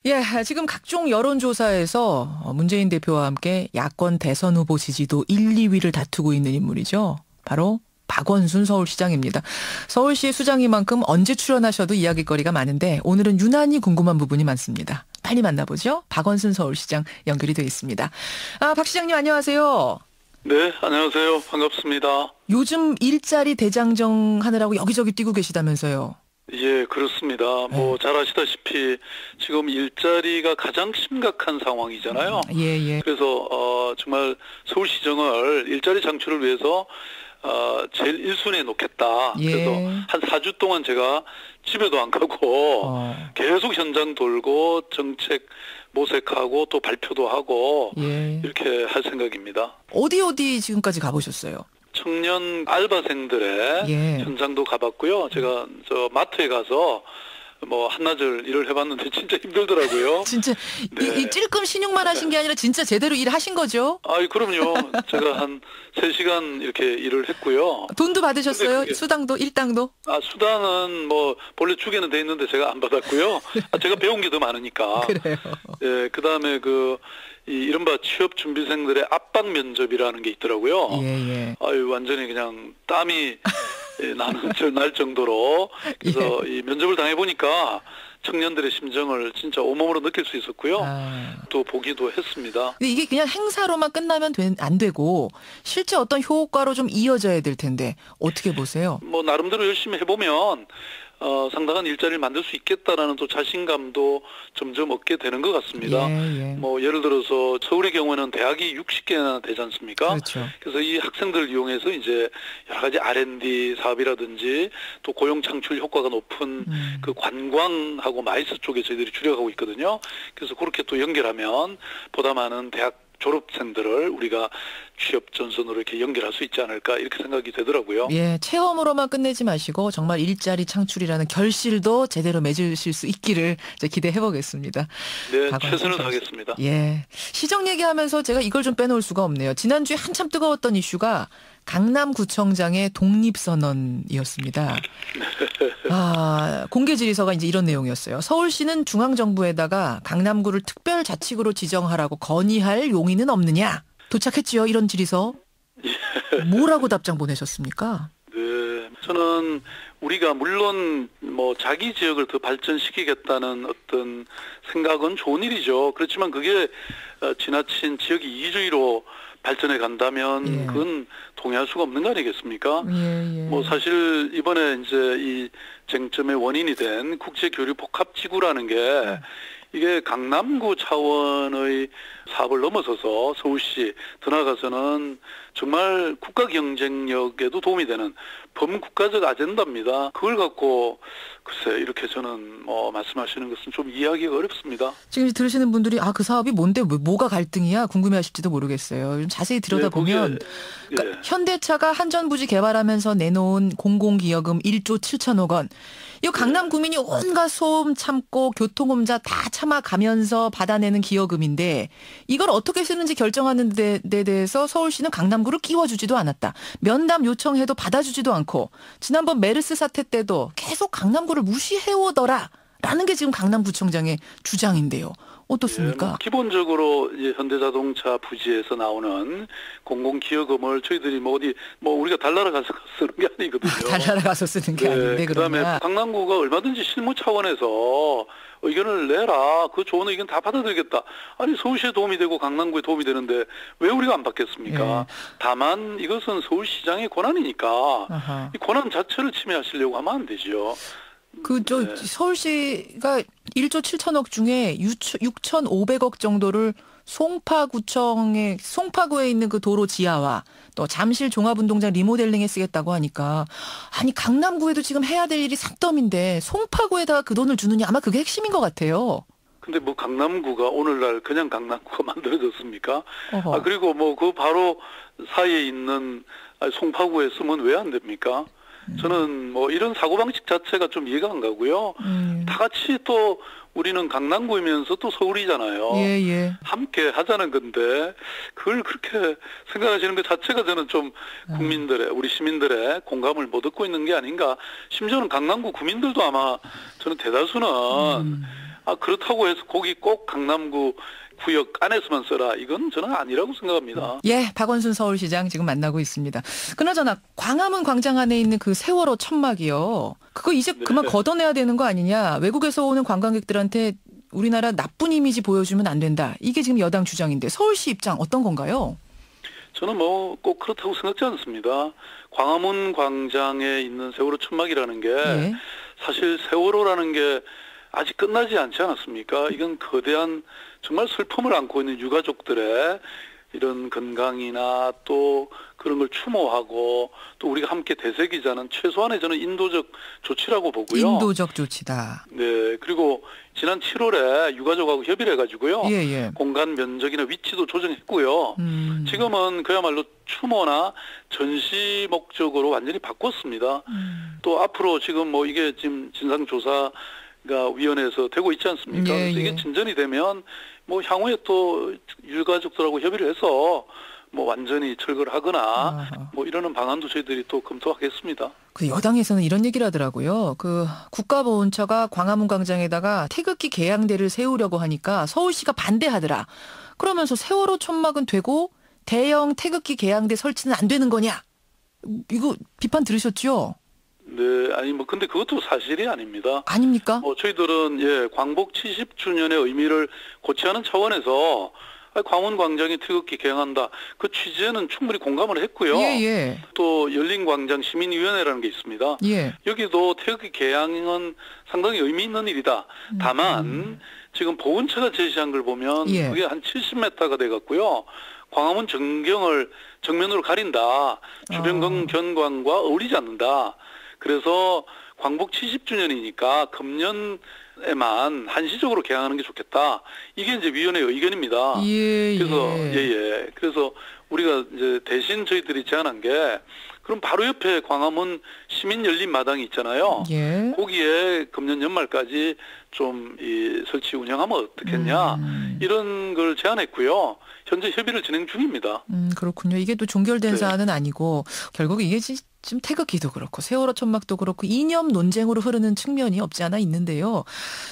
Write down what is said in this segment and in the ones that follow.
예, 지금 각종 여론조사에서 문재인 대표와 함께 야권 대선 후보 지지도 1, 2위를 다투고 있는 인물이죠. 바로 박원순 서울시장입니다. 서울시 수장이만큼 언제 출연하셔도 이야기거리가 많은데 오늘은 유난히 궁금한 부분이 많습니다. 빨리 만나보죠. 박원순 서울시장 연결이 되어 있습니다. 박 시장님 안녕하세요. 네, 안녕하세요. 반갑습니다. 요즘 일자리 대장정 하느라고 여기저기 뛰고 계시다면서요. 예, 그렇습니다. 뭐 잘 아시다시피 지금 일자리가 가장 심각한 상황이잖아요. 예. 그래서 정말 서울시정을 일자리 창출을 위해서 제일 1순위에 놓겠다. 예. 그래서 한 4주 동안 제가 집에도 안 가고 계속 현장 돌고 정책 모색하고 또 발표도 하고 이렇게 할 생각입니다. 어디 지금까지 가보셨어요? 청년 알바생들의 현장도 가봤고요. 제가 저 마트에 가서 뭐 한나절 일을 해봤는데 진짜 힘들더라고요. 진짜 이 찔끔 신용만 하신 게 아니라 진짜 제대로 일하신 거죠? 그럼요. 제가 한 3시간 이렇게 일을 했고요. 돈도 받으셨어요? 수당도 일당도? 수당은 뭐 본래 주게는 돼 있는데 제가 안 받았고요. 제가 배운 게 더 많으니까. 그래요. 예, 그다음에 이 이른바 취업 준비생들의 압박 면접이라는 게 있더라고요. 예. 완전히 그냥 땀이 날 정도로. 그래서 이 면접을 당해보니까 청년들의 심정을 진짜 온몸으로 느낄 수 있었고요. 또 보기도 했습니다. 근데 이게 그냥 행사로만 끝나면 안 되고 실제 어떤 효과로 좀 이어져야 될 텐데 어떻게 보세요? 뭐 나름대로 열심히 해보면 상당한 일자리를 만들 수 있겠다라는 또 자신감도 점점 얻게 되는 것 같습니다. 뭐 예를 들어서 서울의 경우에는 대학이 60개나 되지 않습니까? 그렇죠. 그래서 이 학생들을 이용해서 이제 여러 가지 R&D 사업이라든지 또 고용 창출 효과가 높은 그 관광하고 마이스 쪽에 저희들이 주력하고 있거든요. 그래서 그렇게 또 연결하면 보다 많은 대학 졸업생들을 우리가 취업 전선으로 이렇게 연결할 수 있지 않을까 이렇게 생각이 되더라고요. 예, 체험으로만 끝내지 마시고 정말 일자리 창출이라는 결실도 제대로 맺으실 수 있기를 기대해 보겠습니다. 네, 최선을 다하겠습니다. 예, 시정 얘기하면서 제가 이걸 좀 빼놓을 수가 없네요. 지난주에 한참 뜨거웠던 이슈가 강남구청장의 독립선언이었습니다. 공개 질의서가 이제 이런 내용이었어요. 서울시는 중앙정부에다가 강남구를 특별자치구로 지정하라고 건의할 용의는 없느냐? 도착했지요, 이런 질의서. 뭐라고 답장 보내셨습니까? 네, 저는 우리가 물론 뭐 자기 지역을 더 발전시키겠다는 어떤 생각은 좋은 일이죠. 그렇지만 그게 지나친 지역이 이주의로 발전해 간다면 그건 동의할 수가 없는 거 아니겠습니까? 뭐 사실 이번에 이제 이 쟁점의 원인이 된 국제교류복합지구라는 게 이게 강남구 차원의 사업을 넘어서서 서울시 더 나아가서는 정말 국가 경쟁력에도 도움이 되는 범국가적 아젠다입니다. 그걸 갖고 글쎄 이렇게 저는 말씀하시는 것은 좀 이해하기가 어렵습니다. 지금 들으시는 분들이 그 사업이 뭔데 뭐가 갈등이야 궁금해하실지도 모르겠어요. 좀 자세히 들여다보면 그러니까 현대차가 한전부지 개발하면서 내놓은 공공기여금 1조 7천억 원. 이 강남 구민이 온갖 소음 참고 교통혼자 다 참아가면서 받아내는 기여금인데 이걸 어떻게 쓰는지 결정하는 데 대해서 서울시는 강남구를 끼워주지도 않았다. 면담 요청해도 받아주지도 않고 지난번 메르스 사태 때도 계속 강남구를 무시해오더라. 라는 게 지금 강남구청장의 주장인데요. 어떻습니까? 기본적으로 이제 현대자동차 부지에서 나오는 공공기여금을 저희들이 우리가 달나라 가서 쓰는 게 아니거든요. 달나라 가서 쓰는 게 아닌데 그다음에 강남구가 얼마든지 실무 차원에서 의견을 내라. 그 좋은 의견 다 받아들이겠다. 아니 서울시에 도움이 되고 강남구에 도움이 되는데 왜 우리가 안 받겠습니까? 다만 이것은 서울시장의 권한이니까 이 권한 자체를 침해하시려고 하면 안 되죠. 서울시가 1조 7천억 중에 6,500억 정도를 송파구에 있는 그 도로 지하와 또 잠실 종합운동장 리모델링에 쓰겠다고 하니까 아니 강남구에도 지금 해야 될 일이 산더미인데 송파구에다가 그 돈을 주느냐 아마 그게 핵심인 것 같아요. 근데 뭐 강남구가 오늘날 그냥 강남구가 만들어졌습니까? 그리고 그 바로 사이에 있는 송파구에 쓰면 왜 안 됩니까? 저는 이런 사고방식 자체가 좀 이해가 안 가고요. 다 같이 또 우리는 강남구이면서 또 서울이잖아요. 함께 하자는 건데 그걸 그렇게 생각하시는 것 자체가 저는 좀 우리 시민들의 공감을 못 얻고 있는 게 아닌가. 심지어는 강남구 구민들도 아마 저는 대다수는 그렇다고 해서 거기 꼭 강남구 구역 안에서만 써라. 이건 저는 아니라고 생각합니다. 예, 박원순 서울시장 지금 만나고 있습니다. 그나저나 광화문 광장 안에 있는 그 세월호 천막이요. 그거 이제 그만 걷어내야 되는 거 아니냐. 외국에서 오는 관광객들한테 우리나라 나쁜 이미지 보여주면 안 된다. 이게 지금 여당 주장인데 서울시 입장 어떤 건가요? 저는 뭐 꼭 그렇다고 생각지 않습니다. 광화문 광장에 있는 세월호 천막이라는 게 예. 사실 세월호라는 게 아직 끝나지 않지 않았습니까? 이건 거대한 정말 슬픔을 안고 있는 유가족들의 이런 건강이나 또 그런 걸 추모하고 또 우리가 함께 되새기자는 최소한의 저는 인도적 조치라고 보고요. 인도적 조치다. 네. 그리고 지난 7월에 유가족하고 협의를 해가지고요. 예. 공간 면적이나 위치도 조정했고요. 지금은 그야말로 추모나 전시 목적으로 완전히 바꿨습니다. 또 앞으로 지금 뭐 이게 지금 진상조사 가 위원회에서 되고 있지 않습니까? 예, 그래서 이게 진전이 되면 뭐 향후에 또 유가족들하고 협의를 해서 뭐 완전히 철거를 하거나 뭐 이러는 방안도 저희들이 또 검토하겠습니다. 그 여당에서는 이런 얘기를 하더라고요. 그 국가보훈처가 광화문 광장에다가 태극기 개양대를 세우려고 하니까 서울시가 반대하더라. 그러면서 세월호 천막은 되고 대형 태극기 개양대 설치는 안 되는 거냐? 이거 비판 들으셨죠? 네, 아니 뭐 근데 그것도 사실이 아닙니다. 아닙니까? 저희들은 광복 70주년의 의미를 고취하는 차원에서 광화문 광장이 태극기 개양한다. 그 취지에는 충분히 공감을 했고요. 예. 또 열린광장 시민위원회라는 게 있습니다. 예. 여기도 태극기 개양은 상당히 의미 있는 일이다. 다만 지금 보훈처가 제시한 걸 보면 그게 한 70m가 돼갖고요. 광화문 전경을 정면으로 가린다. 주변 경관과 어울리지 않는다. 그래서 광복 70주년이니까 금년에만 한시적으로 개항하는 게 좋겠다. 이게 이제 위원회의 의견입니다. 그래서 그래서 우리가 이제 대신 저희들이 제안한 게 그럼 바로 옆에 광화문 시민 열린 마당이 있잖아요. 거기에 금년 연말까지 좀 설치 운영하면 어떻겠냐 이런 걸 제안했고요. 현재 협의를 진행 중입니다. 그렇군요. 이게 또 종결된 사안은 아니고 결국 이게 지금 태극기도 그렇고 세월호 천막도 그렇고 이념 논쟁으로 흐르는 측면이 없지 않아 있는데요.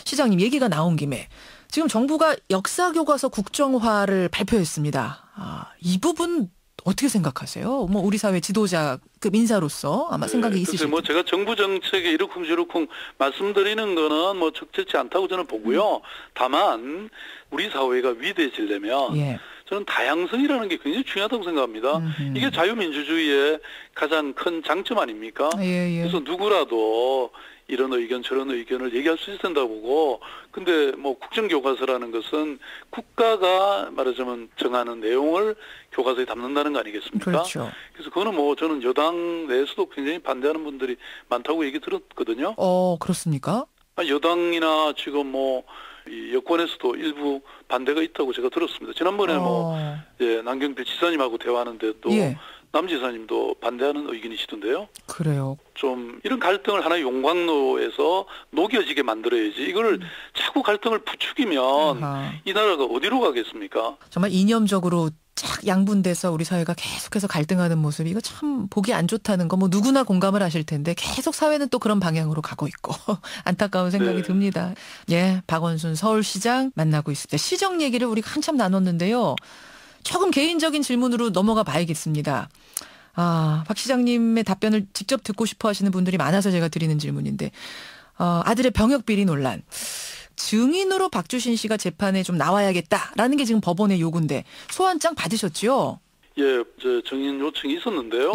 시장님 얘기가 나온 김에 지금 정부가 역사교과서 국정화를 발표했습니다. 이 부분 어떻게 생각하세요? 뭐 우리 사회 지도자급 인사로서 아마 생각이 있으실 텐데. 뭐 제가 정부 정책에 이러쿵저러쿵 말씀드리는 거는 뭐 적절치 않다고 저는 보고요. 다만 우리 사회가 위대해지려면 저는 다양성이라는 게 굉장히 중요하다고 생각합니다. 이게 자유민주주의의 가장 큰 장점 아닙니까? 그래서 누구라도 이런 의견 저런 의견을 얘기할 수 있을 된다고 보고 근데 뭐 국정교과서라는 것은 국가가 말하자면 정하는 내용을 교과서에 담는다는 거 아니겠습니까? 그렇죠. 그래서 그거는 뭐 저는 여당 내에서도 굉장히 반대하는 분들이 많다고 얘기 들었거든요. 그렇습니까? 여당이나 지금 뭐 이 여권에서도 일부 반대가 있다고 제가 들었습니다. 지난번에 남경필 지사님하고 대화하는데도 남 지사님도 반대하는 의견이시던데요. 그래요. 좀 이런 갈등을 하나의 용광로에서 녹여지게 만들어야지. 이걸 자꾸 갈등을 부추기면 이 나라가 어디로 가겠습니까? 정말 이념적으로 쫙 양분돼서 우리 사회가 계속해서 갈등하는 모습이 이거 참 보기 안 좋다는 거 뭐 누구나 공감을 하실 텐데 계속 사회는 또 그런 방향으로 가고 있고 안타까운 생각이 듭니다. 박원순 서울시장 만나고 있습니다. 시정 얘기를 우리가 한참 나눴는데요. 조금 개인적인 질문으로 넘어가 봐야겠습니다. 박 시장님의 답변을 직접 듣고 싶어 하시는 분들이 많아서 제가 드리는 질문인데 아들의 병역 비리 논란. 증인으로 박주신 씨가 재판에 좀 나와야겠다라는 게 지금 법원의 요구인데 소환장 받으셨죠? 증인 요청이 있었는데요.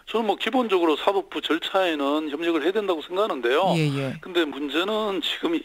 저는 뭐 기본적으로 사법부 절차에는 협력을 해야 된다고 생각하는데요. 근데 문제는 지금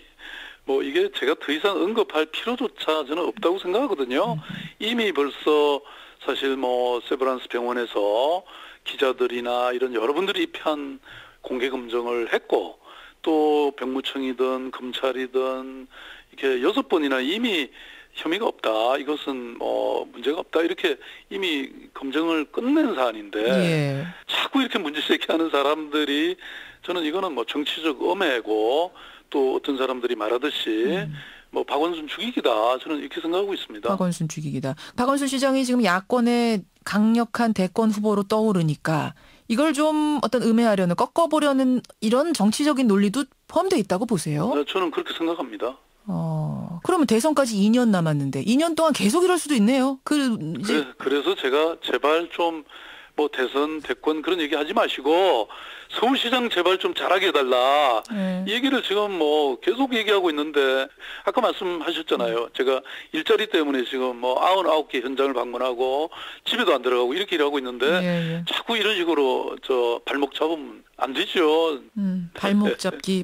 뭐 이게 제가 더 이상 언급할 필요조차 저는 없다고 생각하거든요. 이미 벌써 사실 뭐 세브란스 병원에서 기자들이나 이런 여러분들이 입회한 공개 검증을 했고 또 병무청이든 검찰이든 이렇게 6번이나 이미 혐의가 없다. 이것은 뭐 문제가 없다. 이렇게 이미 검증을 끝낸 사안인데 자꾸 이렇게 문제 제기하는 사람들이 저는 이거는 뭐 정치적 엄해고 또 어떤 사람들이 말하듯이 뭐 박원순 죽이기다. 저는 이렇게 생각하고 있습니다. 박원순 죽이기다. 박원순 시장이 지금 야권의 강력한 대권 후보로 떠오르니까 이걸 좀 어떤 음해하려는 꺾어보려는 이런 정치적인 논리도 포함되어 있다고 보세요? 저는 그렇게 생각합니다. 그러면 대선까지 2년 남았는데 2년 동안 계속 이럴 수도 있네요. 그래서 제가 제발 좀 뭐 대선, 대권 그런 얘기 하지 마시고 서울시장 제발 좀 잘하게 해달라. 이 얘기를 지금 뭐 계속 얘기하고 있는데 아까 말씀하셨잖아요. 제가 일자리 때문에 지금 뭐 99개 현장을 방문하고 집에도 안 들어가고 이렇게 일하고 있는데 자꾸 이런 식으로 발목 잡으면 안 되죠.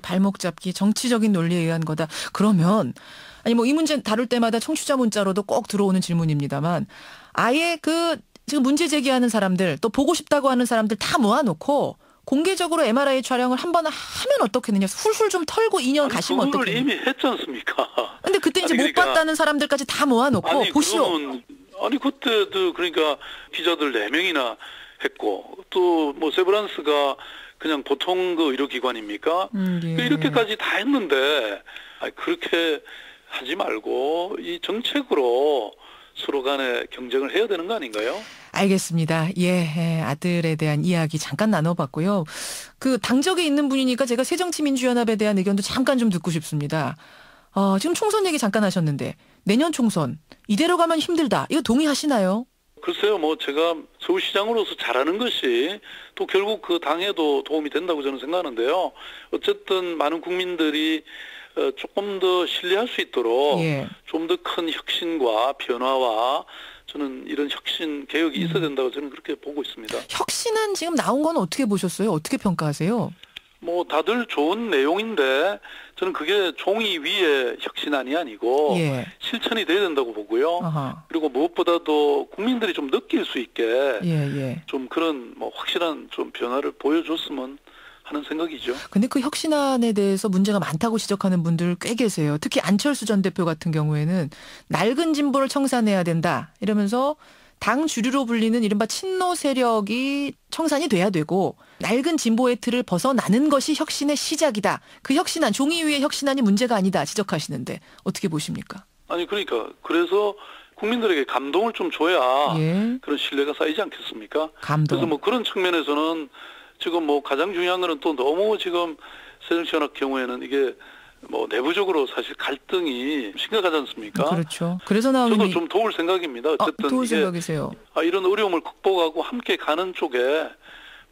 발목 잡기 정치적인 논리에 의한 거다. 그러면 아니 뭐 이 문제 다룰 때마다 청취자 문자로도 꼭 들어오는 질문입니다만 아예 지금 문제 제기하는 사람들 또 보고 싶다고 하는 사람들 다 모아놓고 공개적으로 MRI 촬영을 한번 하면 어떻겠느냐. 훌훌 좀 털고 2년 가시면 어떻겠느냐. 그걸 이미 했지 않습니까? 근데 그때 이제 못 봤다는 사람들까지 다 모아놓고 보시오. 그때도 그러니까 기자들 4명이나 했고 또 뭐 세브란스가 그냥 보통 그 의료기관입니까? 이렇게까지 다 했는데 그렇게 하지 말고 이 정책으로 서로 간에 경쟁을 해야 되는 거 아닌가요? 알겠습니다. 아들에 대한 이야기 잠깐 나눠봤고요. 당적에 있는 분이니까 제가 새정치민주연합에 대한 의견도 잠깐 좀 듣고 싶습니다. 지금 총선 얘기 잠깐 하셨는데 내년 총선 이대로 가면 힘들다. 이거 동의하시나요? 글쎄요, 뭐 제가 서울시장으로서 잘하는 것이 또 결국 그 당에도 도움이 된다고 저는 생각하는데요. 어쨌든 많은 국민들이 조금 더 신뢰할 수 있도록 좀 더 큰 혁신과 변화와 저는 이런 혁신 개혁이 있어야 된다고 저는 그렇게 보고 있습니다. 혁신은 지금 나온 건 어떻게 보셨어요? 어떻게 평가하세요? 뭐 다들 좋은 내용인데 저는 그게 종이 위의 혁신안이 아니고 실천이 돼야 된다고 보고요. 그리고 무엇보다도 국민들이 좀 느낄 수 있게 좀 그런 뭐 확실한 좀 변화를 보여줬으면 하는 생각이죠. 근데 그 혁신안에 대해서 문제가 많다고 지적하는 분들 꽤 계세요. 특히 안철수 전 대표 같은 경우에는 낡은 진보를 청산해야 된다 이러면서 당 주류로 불리는 이른바 친노 세력이 청산이 돼야 되고 낡은 진보의 틀을 벗어나는 것이 혁신의 시작이다. 그 혁신안, 종이 위의 혁신안이 문제가 아니다 지적하시는데 어떻게 보십니까? 아니 그러니까 그래서 국민들에게 감동을 좀 줘야 그런 신뢰가 쌓이지 않겠습니까? 그래서 뭐 그런 측면에서는 지금 뭐 가장 중요한 거는 또 너무 지금 새정치연합 경우에는 이게 뭐 내부적으로 사실 갈등이 심각하지 않습니까? 그렇죠. 그래서 나오는 저도 좀 도울 생각입니다. 어쨌든 도울 생각이세요. 이런 어려움을 극복하고 함께 가는 쪽에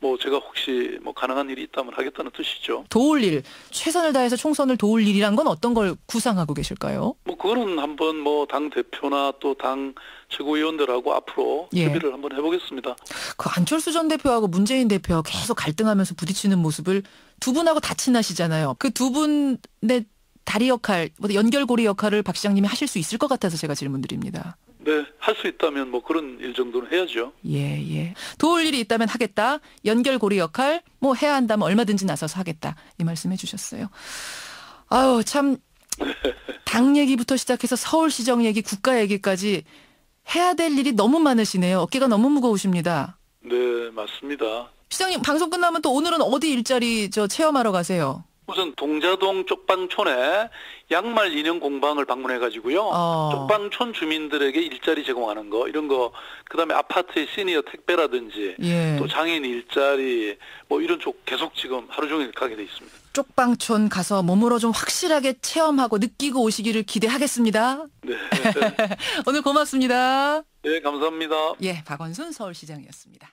뭐 제가 혹시 뭐 가능한 일이 있다면 하겠다는 뜻이죠. 도울 일, 최선을 다해서 총선을 도울 일이란 건 어떤 걸 구상하고 계실까요? 뭐 그거는 한번 뭐 당 대표나 또 당 최고위원들하고 앞으로 협의를 한번 해보겠습니다. 그 안철수 전 대표하고 문재인 대표하고 계속 갈등하면서 부딪히는 모습을 두 분하고 다 친하시잖아요. 그 두 분의 다리 역할, 연결고리 역할을 박 시장님이 하실 수 있을 것 같아서 제가 질문드립니다. 네, 할 수 있다면 뭐 그런 일 정도는 해야죠. 도울 일이 있다면 하겠다. 연결고리 역할 뭐 해야 한다면 얼마든지 나서서 하겠다. 이 말씀해 주셨어요. 아유, 참 당 얘기부터 시작해서 서울시정 얘기, 국가 얘기까지 해야 될 일이 너무 많으시네요. 어깨가 너무 무거우십니다. 네, 맞습니다. 시장님 방송 끝나면 또 오늘은 어디 일자리 체험하러 가세요? 우선 동자동 쪽방촌에 양말 인형 공방을 방문해가지고요. 쪽방촌 주민들에게 일자리 제공하는 거 이런 거 그다음에 아파트의 시니어 택배라든지 또 장애인 일자리 뭐 이런 쪽 계속 지금 하루 종일 가게 돼 있습니다. 쪽방촌 가서 몸으로 좀 확실하게 체험하고 느끼고 오시기를 기대하겠습니다. 네. 오늘 고맙습니다. 네, 감사합니다. 박원순 서울시장이었습니다.